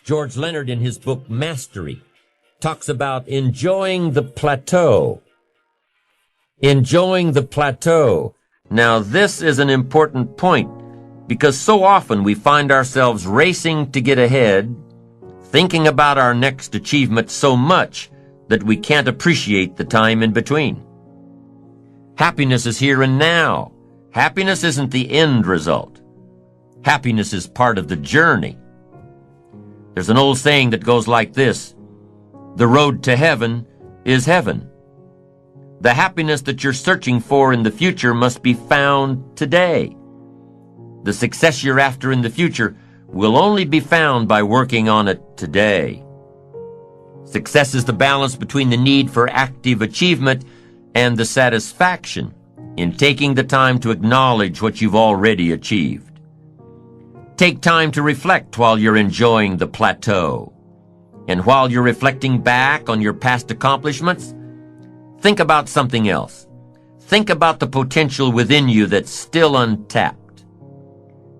George Leonard, in his book Mastery, talks about enjoying the plateau. Enjoying the plateau. Now, this is an important point because so often we find ourselves racing to get ahead, thinking about our next achievement so much that we can't appreciate the time in between. Happiness is here and now. Happiness isn't the end result. Happiness is part of the journey. There's an old saying that goes like this: the road to heaven is heaven. The happiness that you're searching for in the future must be found today. The success you're after in the future will only be found by working on it today. Success is the balance between the need for active achievement and the satisfaction in taking the time to acknowledge what you've already achieved. Take time to reflect while you're enjoying the plateau. And while you're reflecting back on your past accomplishments, think about something else. Think about the potential within you that's still untapped.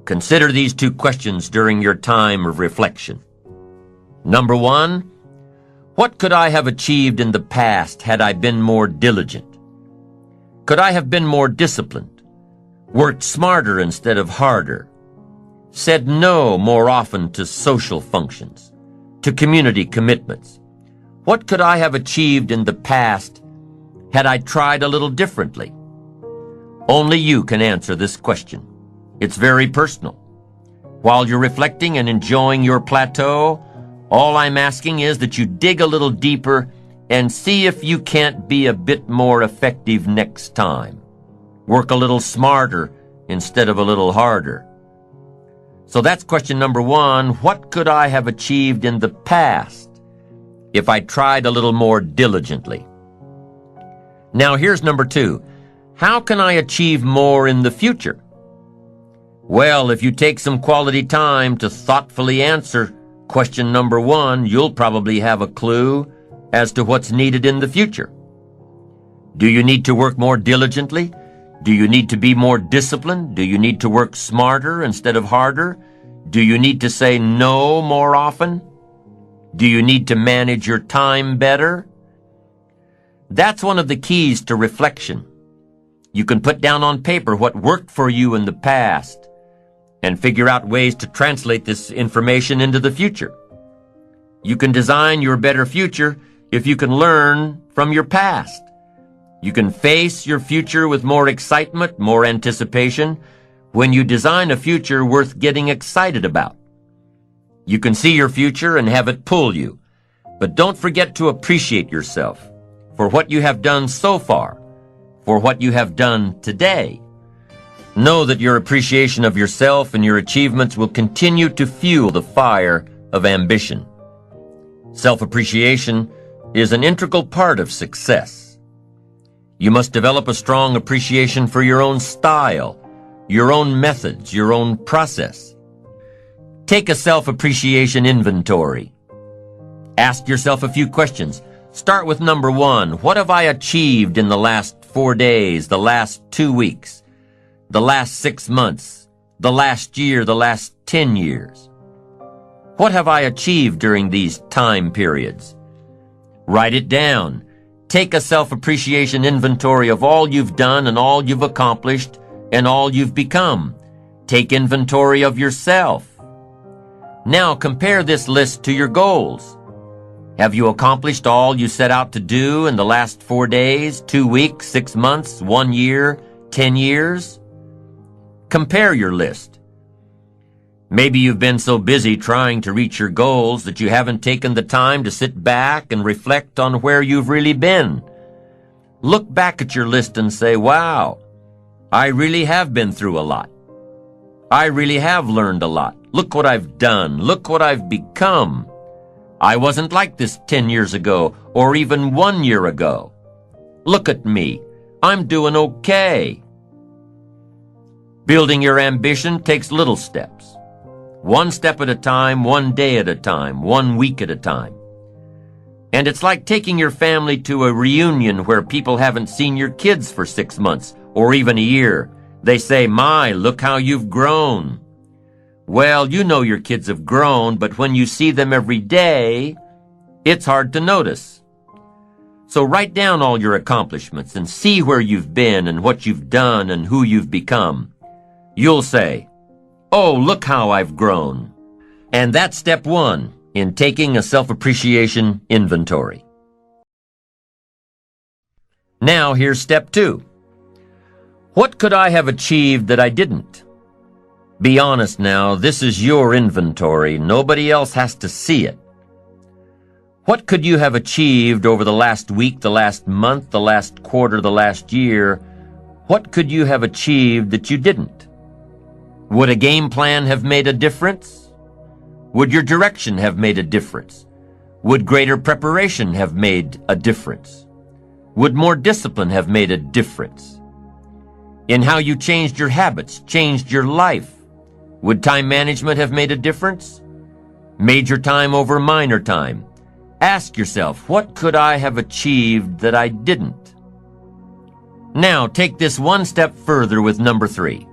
Consider these two questions during your time of reflection. Number one, what could I have achieved in the past had I been more diligent? Could I have been more disciplined, worked smarter instead of harder, said no more often to social functions, to community commitments? What could I have achieved in the past had I tried a little differently? Only you can answer this question. It's very personal. While you're reflecting and enjoying your plateau, all I'm asking is that you dig a little deeper and see if you can't be a bit more effective next time. Work a little smarter instead of a little harder. So that's question number one. What could I have achieved in the past if I tried a little more diligently? Now here's number two. How can I achieve more in the future? Well, if you take some quality time to thoughtfully answer question number one, you'll probably have a clue as to what's needed in the future. Do you need to work more diligently? Do you need to be more disciplined? Do you need to work smarter instead of harder? Do you need to say no more often? Do you need to manage your time better? That's one of the keys to reflection. You can put down on paper what worked for you in the past and figure out ways to translate this information into the future. You can design your better future if you can learn from your past. You can face your future with more excitement, more anticipation, when you design a future worth getting excited about. You can see your future and have it pull you, but don't forget to appreciate yourself for what you have done so far, for what you have done today. Know that your appreciation of yourself and your achievements will continue to fuel the fire of ambition. Self-appreciation is an integral part of success. You must develop a strong appreciation for your own style, your own methods, your own process. Take a self-appreciation inventory. Ask yourself a few questions. Start with number one. What have I achieved in the last 4 days, the last 2 weeks, the last 6 months, the last year, the last 10 years? What have I achieved during these time periods? Write it down. Take a self-appreciation inventory of all you've done and all you've accomplished and all you've become. Take inventory of yourself. Now compare this list to your goals. Have you accomplished all you set out to do in the last 4 days, 2 weeks, 6 months, 1 year, 10 years? Compare your list. Maybe you've been so busy trying to reach your goals that you haven't taken the time to sit back and reflect on where you've really been. Look back at your list and say, wow, I really have been through a lot. I really have learned a lot. Look what I've done. Look what I've become. I wasn't like this 10 years ago or even 1 year ago. Look at me. I'm doing okay. Building your ambition takes little steps. 1 step at a time, 1 day at a time, 1 week at a time. And it's like taking your family to a reunion where people haven't seen your kids for 6 months or even a year. They say, my, look how you've grown. Well, you know your kids have grown, but when you see them every day, it's hard to notice. So write down all your accomplishments and see where you've been and what you've done and who you've become. You'll say, "Oh, look how I've grown." And that's step one in taking a self-appreciation inventory. Now here's step two. What could I have achieved that I didn't? Be honest now, this is your inventory. Nobody else has to see it. What could you have achieved over the last week, the last month, the last quarter, the last year? What could you have achieved that you didn't? Would a game plan have made a difference? Would your direction have made a difference? Would greater preparation have made a difference? Would more discipline have made a difference? In how you changed your habits, changed your life? Would time management have made a difference? Major time over minor time? Ask yourself, what could I have achieved that I didn't? Now take this one step further with number 3.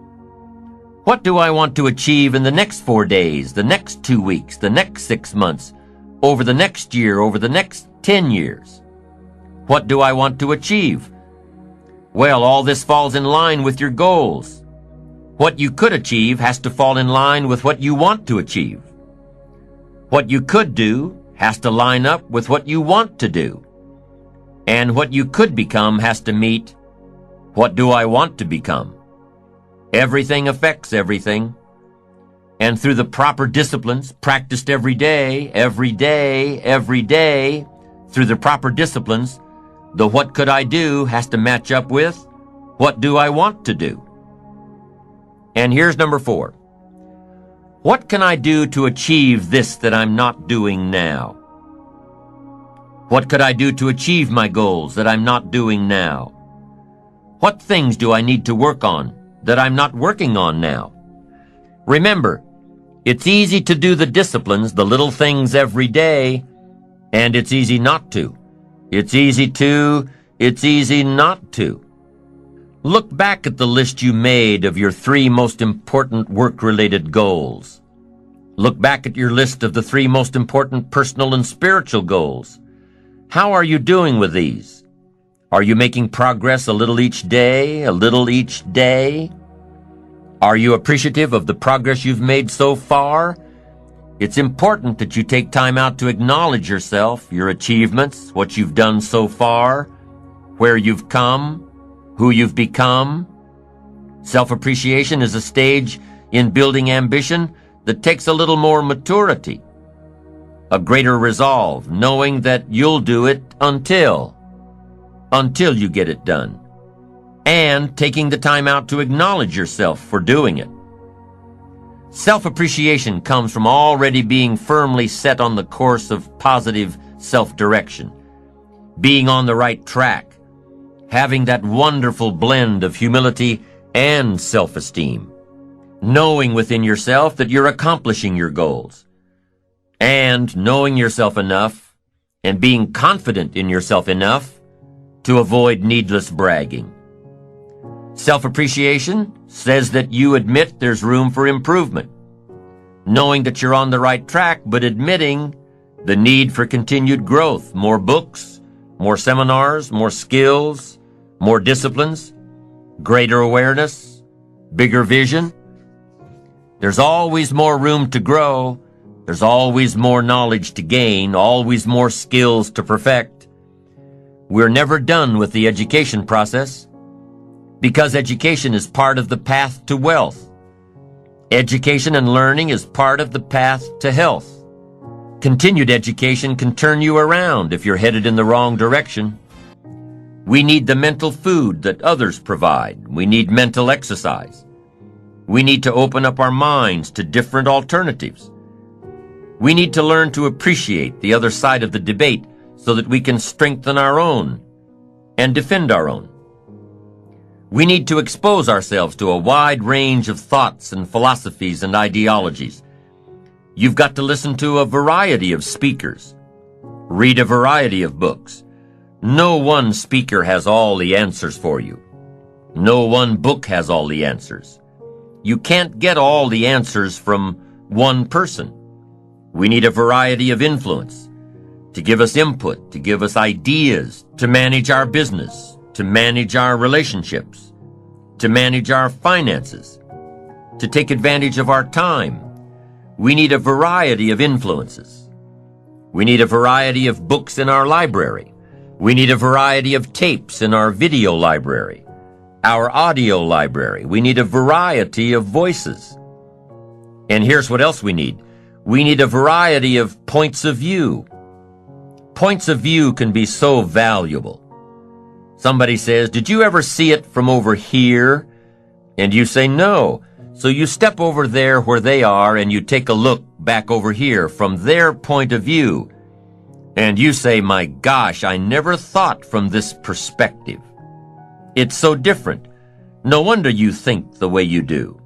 What do I want to achieve in the next 4 days, the next 2 weeks, the next 6 months, over the next year, over the next 10 years? What do I want to achieve? Well, all this falls in line with your goals. What you could achieve has to fall in line with what you want to achieve. What you could do has to line up with what you want to do. And what you could become has to meet, what do I want to become? Everything affects everything. And through the proper disciplines, practiced every day, through the proper disciplines, the what could I do has to match up with what do I want to do. And here's number 4. What can I do to achieve this that I'm not doing now? What could I do to achieve my goals that I'm not doing now? What things do I need to work on that I'm not working on now? Remember, it's easy to do the disciplines, the little things every day, and it's easy not to. It's easy not to. Look back at the list you made of your 3 most important work-related goals. Look back at your list of the 3 most important personal and spiritual goals. How are you doing with these? Are you making progress a little each day, Are you appreciative of the progress you've made so far? It's important that you take time out to acknowledge yourself, your achievements, what you've done so far, where you've come, who you've become. Self-appreciation is a stage in building ambition that takes a little more maturity, a greater resolve, knowing that you'll do it until you get it done, and taking the time out to acknowledge yourself for doing it. Self-appreciation comes from already being firmly set on the course of positive self-direction, being on the right track, having that wonderful blend of humility and self-esteem, knowing within yourself that you're accomplishing your goals, and knowing yourself enough and being confident in yourself enough to avoid needless bragging. Self-appreciation says that you admit there's room for improvement, knowing that you're on the right track, but admitting the need for continued growth, more books, more seminars, more skills, more disciplines, greater awareness, bigger vision. There's always more room to grow. There's always more knowledge to gain, always more skills to perfect. We're never done with the education process, because education is part of the path to wealth. Education and learning is part of the path to health. Continued education can turn you around if you're headed in the wrong direction. We need the mental food that others provide. We need mental exercise. We need to open up our minds to different alternatives. We need to learn to appreciate the other side of the debate so that we can strengthen our own and defend our own. We need to expose ourselves to a wide range of thoughts and philosophies and ideologies. You've got to listen to a variety of speakers. Read a variety of books. No one speaker has all the answers for you. No one book has all the answers. You can't get all the answers from one person. We need a variety of influence to give us input, to give us ideas, to manage our business, to manage our relationships, to manage our finances, to take advantage of our time. We need a variety of influences. We need a variety of books in our library. We need a variety of tapes in our video library, our audio library. We need a variety of voices. And here's what else we need. We need a variety of points of view. Points of view can be so valuable. Somebody says, "Did you ever see it from over here?" And you say, "No." So you step over there where they are and you take a look back over here from their point of view. And you say, "My gosh, I never thought from this perspective. It's so different. No wonder you think the way you do."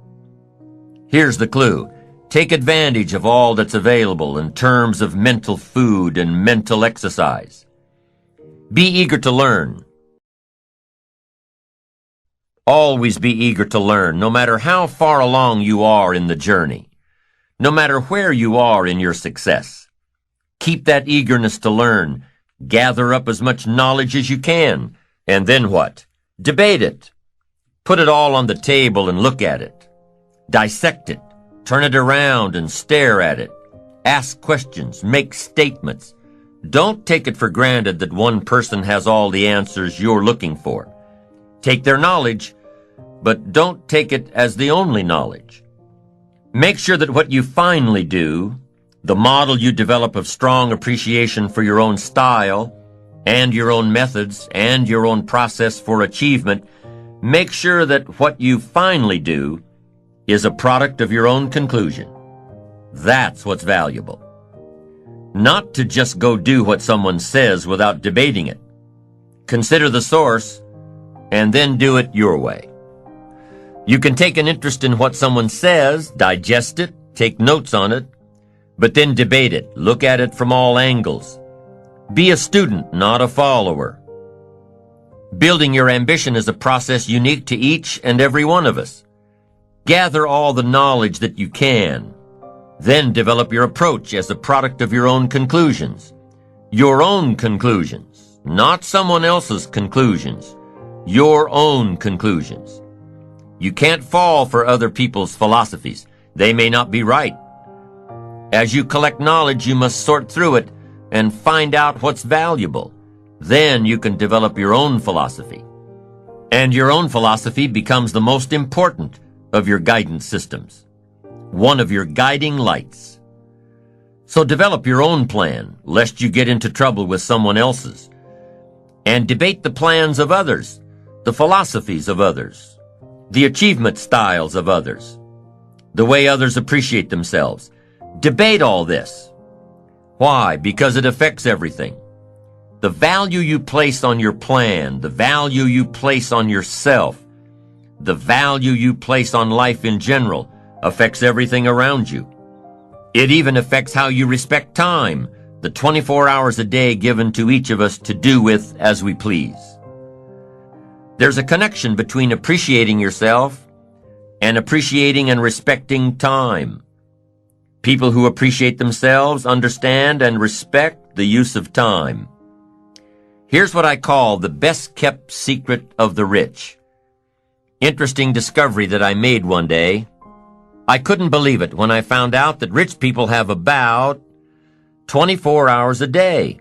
Here's the clue. Take advantage of all that's available in terms of mental food and mental exercise. Be eager to learn. Always be eager to learn, no matter how far along you are in the journey, no matter where you are in your success. Keep that eagerness to learn. Gather up as much knowledge as you can. And then what? Debate it. Put it all on the table and look at it. Dissect it. Turn it around and stare at it. Ask questions. Make statements. Don't take it for granted that one person has all the answers you're looking for. Take their knowledge, but don't take it as the only knowledge. Make sure that what you finally do, the model you develop of strong appreciation for your own style and your own methods and your own process for achievement, make sure that what you finally do is a product of your own conclusion. That's what's valuable. Not to just go do what someone says without debating it. Consider the source and then do it your way. You can take an interest in what someone says, digest it, take notes on it, but then debate it. Look at it from all angles. Be a student, not a follower. Building your ambition is a process unique to each and every one of us. Gather all the knowledge that you can. Then develop your approach as a product of your own conclusions. Your own conclusions, not someone else's conclusions. Your own conclusions. You can't fall for other people's philosophies. They may not be right. As you collect knowledge, you must sort through it and find out what's valuable. Then you can develop your own philosophy. And your own philosophy becomes the most important of your guidance systems, one of your guiding lights. So develop your own plan, lest you get into trouble with someone else's. And debate the plans of others, the philosophies of others, the achievement styles of others, the way others appreciate themselves. Debate all this. Why? Because it affects everything. The value you place on your plan, the value you place on yourself, the value you place on life in general affects everything around you. It even affects how you respect time, the 24 hours a day given to each of us to do with as we please. There's a connection between appreciating yourself and appreciating and respecting time. People who appreciate themselves understand and respect the use of time. Here's what I call the best-kept secret of the rich. Interesting discovery that I made one day. I couldn't believe it when I found out that rich people have about 24 hours a day,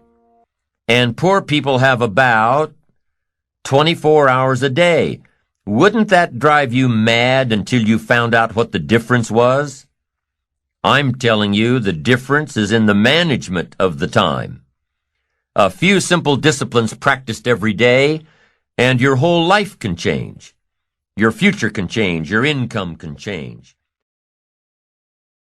and poor people have about 24 hours a day. Wouldn't that drive you mad until you found out what the difference was? I'm telling you, the difference is in the management of the time. A few simple disciplines practiced every day, and your whole life can change. Your future can change. Your income can change.